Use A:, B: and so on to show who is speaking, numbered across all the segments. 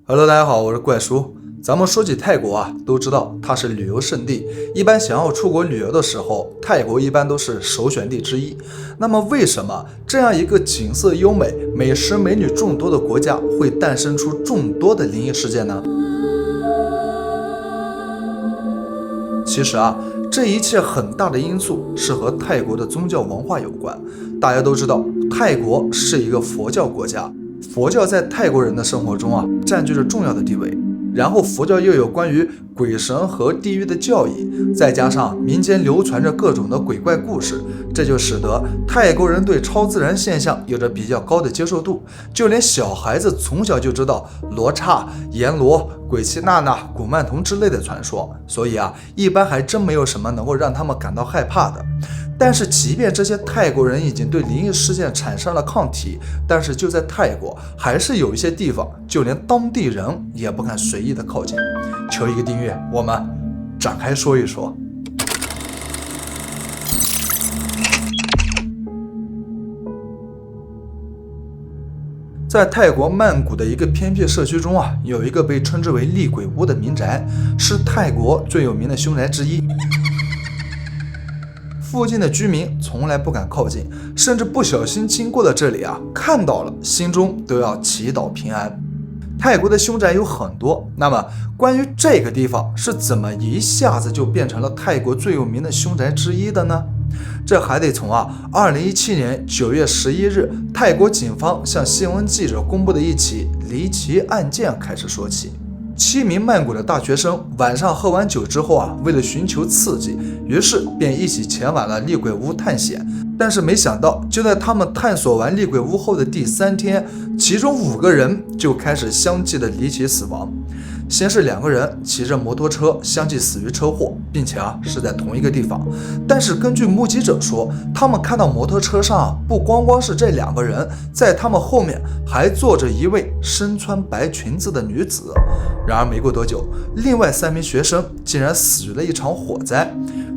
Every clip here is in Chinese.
A: Hello，大家好，我是怪叔。咱们说起泰国啊，都知道它是旅游胜地，一般想要出国旅游的时候，泰国一般都是首选地之一。那么为什么这样一个景色优美、美食美女众多的国家会诞生出众多的灵异事件呢？其实啊，这一切很大的因素是和泰国的宗教文化有关。大家都知道，泰国是一个佛教国家，佛教在泰国人的生活中啊，占据着重要的地位。然后佛教又有关于鬼神和地狱的教义，再加上民间流传着各种的鬼怪故事，这就使得泰国人对超自然现象有着比较高的接受度。就连小孩子从小就知道罗刹、阎罗、鬼妻娜娜、古曼童之类的传说，所以啊，一般还真没有什么能够让他们感到害怕的。但是即便这些泰国人已经对灵异事件产生了抗体，但是就在泰国还是有一些地方，就连当地人也不敢随意的靠近。求一个订阅，我们展开说一说。在泰国曼谷的一个偏僻社区中啊，有一个被称之为厉鬼屋的民宅，是泰国最有名的凶宅之一。附近的居民从来不敢靠近，甚至不小心经过了这里啊，看到了心中都要祈祷平安。泰国的凶宅有很多，那么关于这个地方是怎么一下子就变成了泰国最有名的凶宅之一的呢？这还得从2017年9月11日泰国警方向新闻记者公布的一起离奇案件开始说起。7名曼谷的大学生晚上喝完酒之后啊，为了寻求刺激，于是便一起前往了厉鬼屋探险。但是没想到，就在他们探索完厉鬼屋后的第3天，其中5个人就开始相继的离奇死亡。先是2个人骑着摩托车相继死于车祸，并且是在同一个地方。但是根据目击者说，他们看到摩托车上不光光是这2个人，在他们后面还坐着一位身穿白裙子的女子。然而没过多久，另外3名学生竟然死于了一场火灾。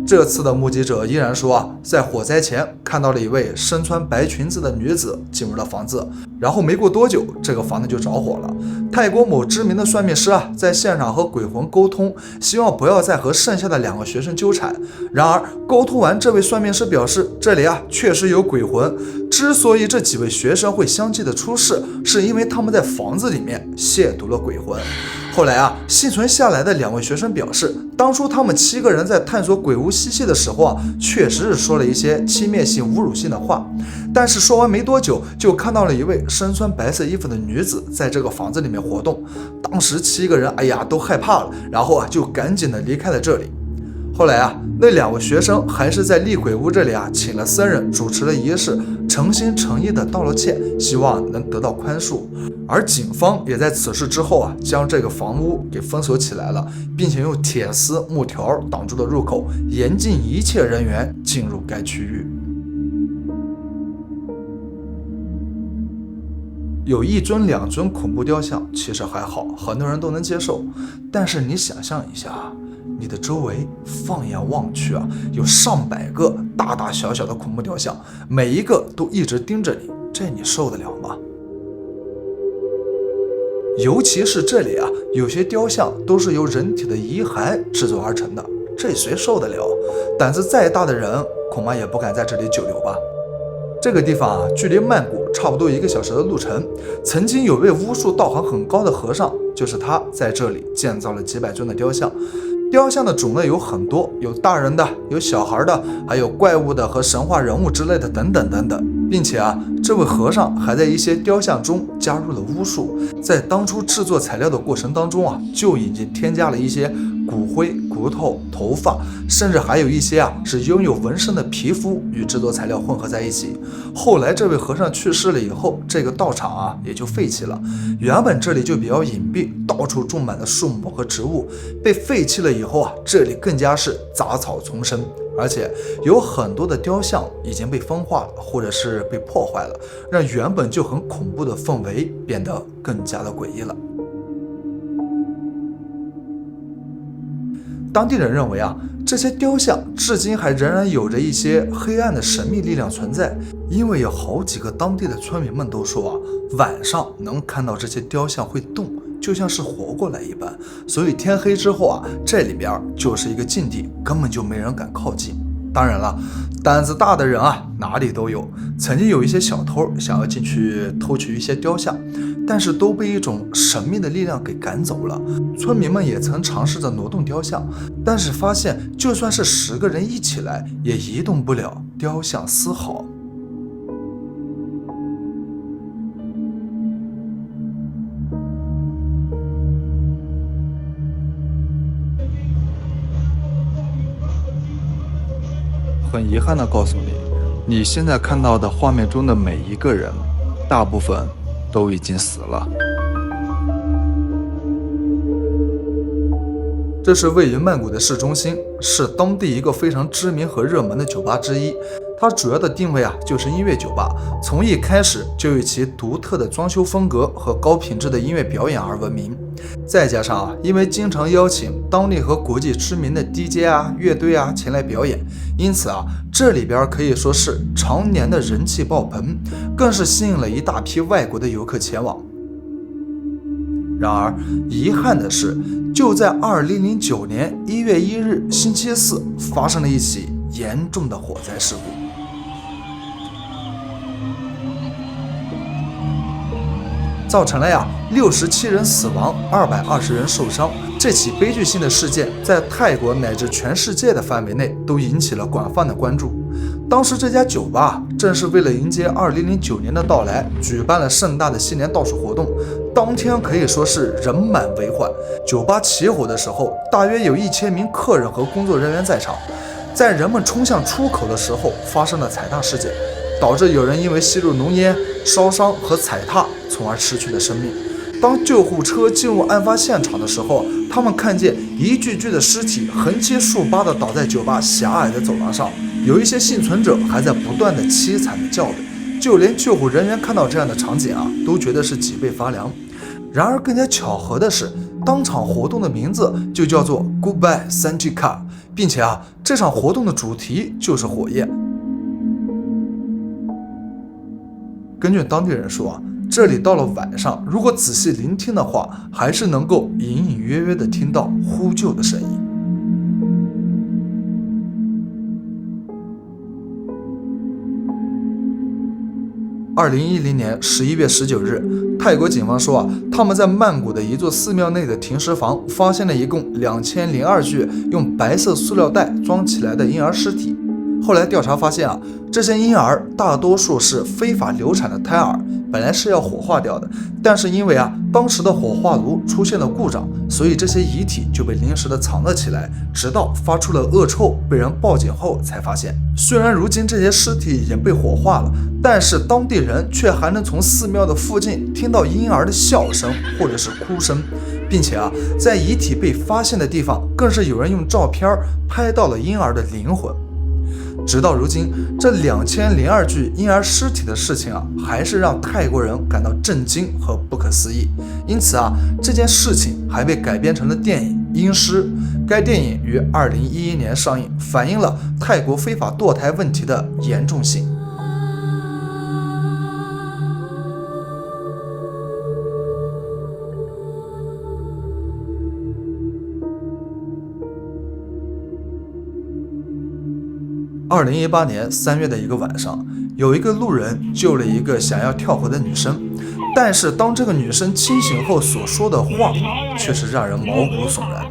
A: 这次的目击者依然说在火灾前看到了一位身穿白裙子的女子进入了房子，然后没过多久，这个房子就着火了。泰国某知名的算命师在现场和鬼魂沟通，希望不要再和剩下的2个学生纠缠。然而沟通完，这位算命师表示，这里确实有鬼魂，之所以这几位学生会相继的出事，是因为他们在房子里面亵渎了鬼魂。后来幸存下来的2位学生表示，当初他们7个人在探索鬼屋嬉戏的时候确实是说了一些轻蔑性、侮辱性的话。但是说完没多久，就看到了一位身穿白色衣服的女子在这个房子里面活动。当时7个人都害怕了，然后就赶紧的离开了这里。后来那2位学生还是在厉鬼屋这里请了僧人主持了仪式，诚心诚意的道了歉，希望能得到宽恕。而警方也在此事之后将这个房屋给封锁起来了，并且用铁丝、木条挡住了入口，严禁一切人员进入该区域。有1尊2尊恐怖雕像其实还好，很多人都能接受。但是你想象一下，你的周围放眼望去有上百个大大小小的恐怖雕像，每一个都一直盯着你，这你受得了吗？尤其是这里有些雕像都是由人体的遗骸制作而成的，这谁受得了？胆子再大的人恐怕也不敢在这里久留吧。这个地方距离曼谷差不多1个小时的路程。曾经有位巫术道行很高的和尚，就是他在这里建造了几百尊的雕像。雕像的种类有很多，有大人的，有小孩的，还有怪物的和神话人物之类的等等等等。并且这位和尚还在一些雕像中加入了巫术，在当初制作材料的过程当中就已经添加了一些骨灰、骨头、头发，甚至还有一些是拥有纹身的皮肤与制作材料混合在一起。后来这位和尚去世了以后，这个道场也就废弃了。原本这里就比较隐蔽，到处种满了树木和植物，被废弃了以后这里更加是杂草丛生，而且有很多的雕像已经被风化了，或者是被破坏了，让原本就很恐怖的氛围变得更加的诡异了。当地人认为这些雕像至今还仍然有着一些黑暗的神秘力量存在，因为有好几个当地的村民们都说晚上能看到这些雕像会动，就像是活过来一般，所以天黑之后啊，这里边就是一个禁地，根本就没人敢靠近。当然了，胆子大的人啊，哪里都有。曾经有一些小偷想要进去偷取一些雕像，但是都被一种神秘的力量给赶走了。村民们也曾尝试着挪动雕像，但是发现就算是10个人一起来，也移动不了雕像丝毫。很遗憾地告诉你，你现在看到的画面中的每一个人，大部分都已经死了。这是位于曼谷的市中心，是当地一个非常知名和热门的酒吧之一。它主要的定位啊，就是音乐酒吧，从一开始就以其独特的装修风格和高品质的音乐表演而闻名。再加上啊，因为经常邀请当地和国际知名的 DJ 啊、乐队啊前来表演，因此啊，这里边可以说是常年的人气爆棚，更是吸引了一大批外国的游客前往。然而，遗憾的是，就在2009年1月1日星期四，发生了一起严重的火灾事故。造成了67人死亡，220人受伤。这起悲剧性的事件在泰国乃至全世界的范围内都引起了广泛的关注。当时这家酒吧正是为了迎接2009年的到来，举办了盛大的新年倒数活动。当天可以说是人满为患。酒吧起火的时候，大约有1000名客人和工作人员在场。在人们冲向出口的时候，发生了踩踏事件，导致有人因为吸入浓烟、烧伤和踩踏，从而失去了生命。当救护车进入案发现场的时候，他们看见一具具的尸体横七竖八地倒在酒吧狭隘的走廊上，有一些幸存者还在不断的凄惨的叫着，就连救护人员看到这样的场景啊，都觉得是脊背发凉。然而更加巧合的是，当场活动的名字就叫做 Goodbye Santika， 并且这场活动的主题就是火焰。根据当地人说这里到了晚上，如果仔细聆听的话，还是能够隐隐约约地听到呼救的声音。2010年11月19日，泰国警方说他们在曼谷的一座寺庙内的停尸房发现了一共2002具用白色塑料袋装起来的婴儿尸体。后来调查发现这些婴儿大多数是非法流产的胎儿，本来是要火化掉的，但是因为当时的火化炉出现了故障，所以这些遗体就被临时的藏了起来，直到发出了恶臭，被人报警后才发现。虽然如今这些尸体已经被火化了，但是当地人却还能从寺庙的附近听到婴儿的笑声或者是哭声，并且在遗体被发现的地方，更是有人用照片拍到了婴儿的灵魂。直到如今，这2002具婴儿尸体的事情还是让泰国人感到震惊和不可思议。因此这件事情还被改编成了电影《婴尸》。该电影于2011年上映，反映了泰国非法堕胎问题的严重性。2018年3月的一个晚上，有一个路人救了一个想要跳河的女生，但是当这个女生清醒后所说的话，却是让人毛骨悚然。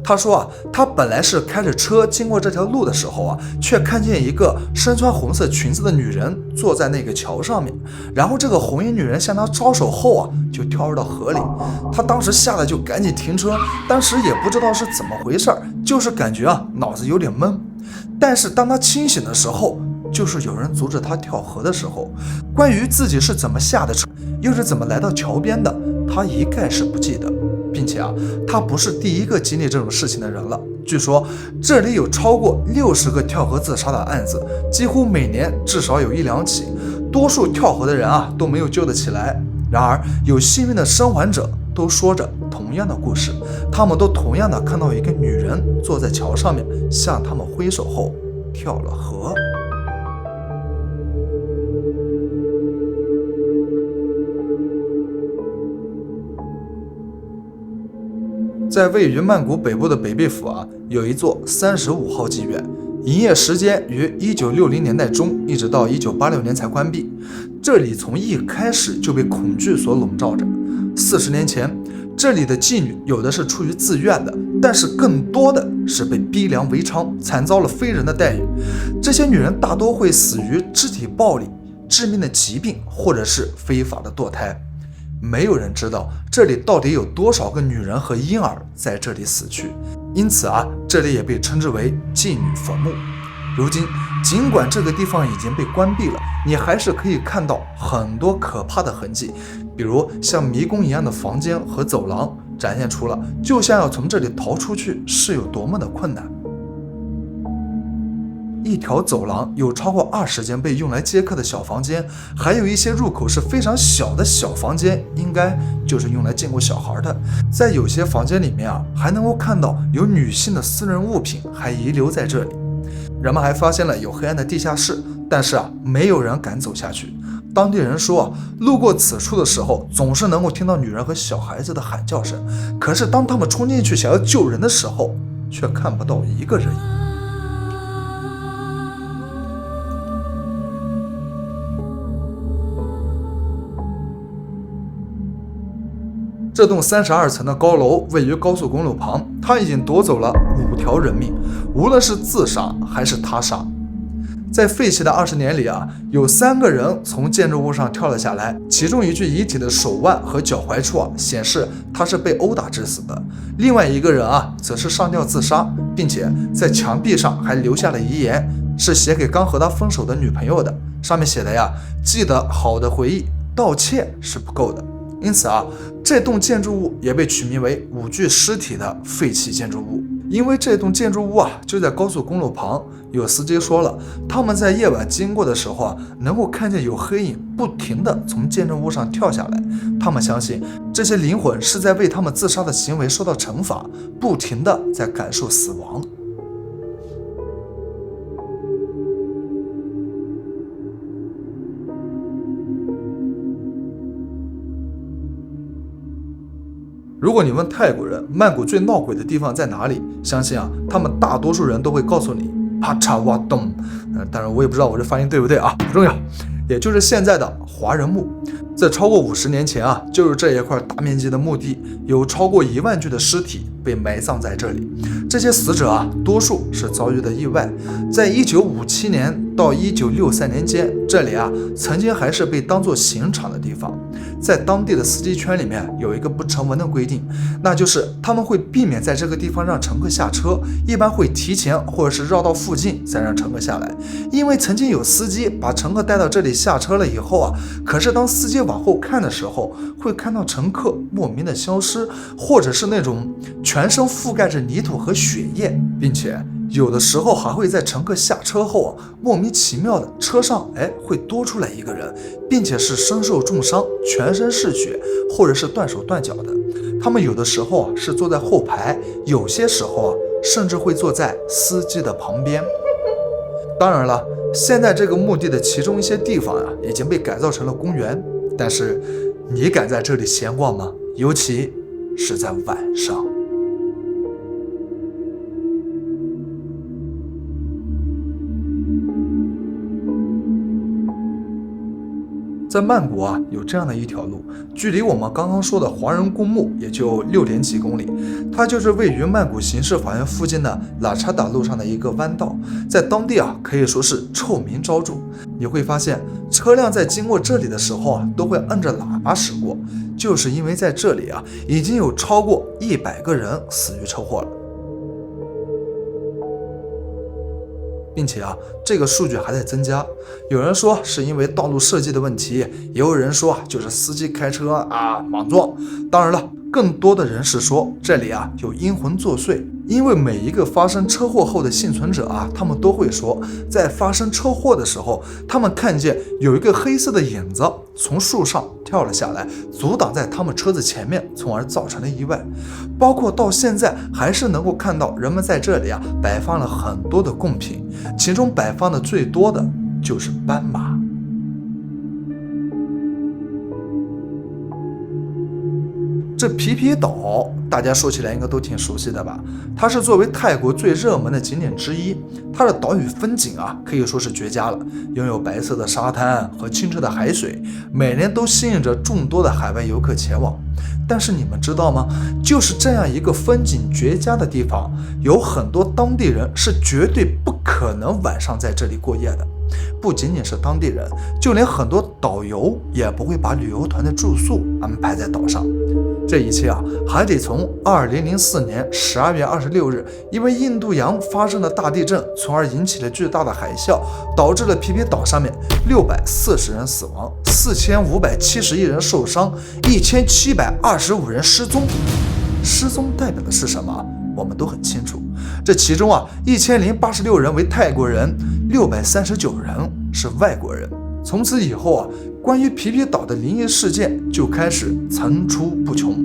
A: 她说她本来是开着车经过这条路的时候却看见一个身穿红色裙子的女人坐在那个桥上面，然后这个红衣女人向她招手后就跳入到河里。她当时吓得就赶紧停车，当时也不知道是怎么回事，就是感觉脑子有点懵。但是当他清醒的时候，就是有人阻止他跳河的时候，关于自己是怎么下的车，又是怎么来到桥边的，他一概是不记得，并且他不是第一个经历这种事情的人了。据说这里有超过60个跳河自杀的案子，几乎每年至少有1-2起，多数跳河的人都没有救得起来。然而有幸运的生还者都说着同样的故事，他们都同样的看到一个女人坐在桥上面，向他们挥手后跳了河。在位于曼谷北部的北壁府有一座35号妓院，营业时间于1960年代中一直到1986年才关闭。这里从一开始就被恐惧所笼罩着。40年前，这里的妓女有的是出于自愿的，但是更多的是被逼良为娼，惨遭了非人的待遇。这些女人大多会死于肢体暴力、致命的疾病，或者是非法的堕胎。没有人知道这里到底有多少个女人和婴儿在这里死去，因此这里也被称之为妓女坟墓。如今，尽管这个地方已经被关闭了，你还是可以看到很多可怕的痕迹，比如像迷宫一样的房间和走廊，展现出了就像要从这里逃出去是有多么的困难。一条走廊有超过20间被用来接客的小房间，还有一些入口是非常小的小房间，应该就是用来禁锢小孩的。在有些房间里面还能够看到有女性的私人物品还遗留在这里。人们还发现了有黑暗的地下室，但是没有人敢走下去。当地人说路过此处的时候，总是能够听到女人和小孩子的喊叫声，可是当他们冲进去想要救人的时候，却看不到一个人影。这栋32层的高楼位于高速公路旁，它已经夺走了5条人命，无论是自杀还是他杀。在废弃的20年里有3个人从建筑物上跳了下来，其中一具遗体的手腕和脚踝处显示他是被殴打致死的，另外一个人则是上吊自杀，并且在墙壁上还留下了遗言，是写给刚和他分手的女朋友的，上面写的记得好的回忆，道歉是不够的。因此这栋建筑物也被取名为5具尸体的废弃建筑物。因为这栋建筑物就在高速公路旁，有司机说了，他们在夜晚经过的时候能够看见有黑影不停地从建筑物上跳下来。他们相信这些灵魂是在为他们自杀的行为受到惩罚，不停地在感受死亡。如果你问泰国人曼谷最闹鬼的地方在哪里，相信他们大多数人都会告诉你帕查瓦洞，当然我也不知道我这发音对不对不重要，也就是现在的华人墓。在超过50年前就是这一块大面积的墓地，有超过1万具的尸体被埋葬在这里。这些死者多数是遭遇的意外。在1957年到1963年间，这里曾经还是被当作刑场的地方。在当地的司机圈里面有一个不成文的规定，那就是他们会避免在这个地方让乘客下车，一般会提前或者是绕到附近再让乘客下来。因为曾经有司机把乘客带到这里下车了以后可是当司机往后看的时候，会看到乘客莫名的消失，或者是那种全身覆盖着泥土和血液，并且有的时候还会在乘客下车后莫名其妙的车上会多出来一个人，并且是身受重伤，全身是血，或者是断手断脚的。他们有的时候是坐在后排，有些时候甚至会坐在司机的旁边。当然了，现在这个墓地的其中一些地方已经被改造成了公园，但是你敢在这里闲逛吗？尤其是在晚上。在曼谷有这样的一条路，距离我们刚刚说的华人公墓也就6点几公里，它就是位于曼谷刑事法院附近的拉查达路上的一个弯道，在当地可以说是臭名昭著。你会发现车辆在经过这里的时候都会摁着喇叭驶过，就是因为在这里已经有超过100个人死于车祸了。并且这个数据还在增加。有人说是因为道路设计的问题，也有人说就是司机开车莽撞。当然了，更多的人是说这里有阴魂作祟，因为每一个发生车祸后的幸存者他们都会说，在发生车祸的时候，他们看见有一个黑色的影子从树上跳了下来，阻挡在他们车子前面，从而造成了意外。包括到现在还是能够看到人们在这里摆放了很多的贡品，其中摆放的最多的就是斑马。这皮皮岛大家说起来应该都挺熟悉的吧？它是作为泰国最热门的景点之一，它的岛屿风景啊可以说是绝佳了，拥有白色的沙滩和清澈的海水，每年都吸引着众多的海外游客前往。但是你们知道吗？就是这样一个风景绝佳的地方，有很多当地人是绝对不可能晚上在这里过夜的。不仅仅是当地人，就连很多导游也不会把旅游团的住宿安排在岛上。这一切啊，还得从2004年12月26日，因为印度洋发生了大地震，从而引起了巨大的海啸，导致了皮皮岛上面640人死亡，4571人受伤，1725人失踪。失踪代表的是什么？我们都很清楚。这其中啊，1086人为泰国人，639人是外国人。从此以后啊，关于皮皮岛的灵异事件就开始层出不穷。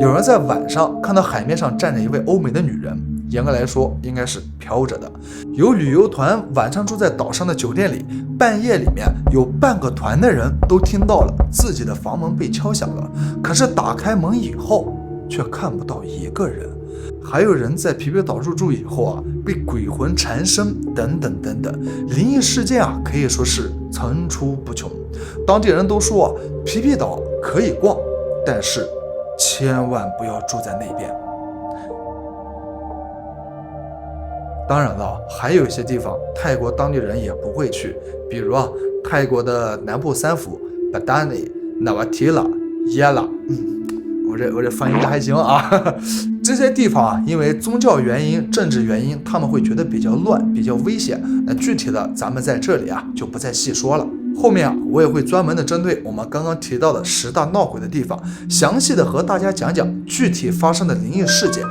A: 有人在晚上看到海面上站着一位欧美的女人，严格来说应该是飘着的。有旅游团晚上住在岛上的酒店里，半夜里面有半个团的人都听到了自己的房门被敲响了，可是打开门以后却看不到一个人。还有人在皮皮岛入住以后啊，被鬼魂缠身等等等等，灵异事件啊可以说是层出不穷。当地人都说啊，皮皮岛可以逛，但是千万不要住在那边。当然了，还有一些地方泰国当地人也不会去，比如啊，泰国的南部三府巴达尼、纳瓦提拉、耶拉，我这翻译的还行啊。这些地方啊，因为宗教原因、政治原因，他们会觉得比较乱、比较危险。那具体的，咱们在这里啊就不再细说了。后面啊，我也会专门的针对我们刚刚提到的10大闹鬼的地方，详细的和大家讲讲具体发生的灵异事件。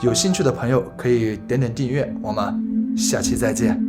A: 有兴趣的朋友可以点点订阅，我们下期再见。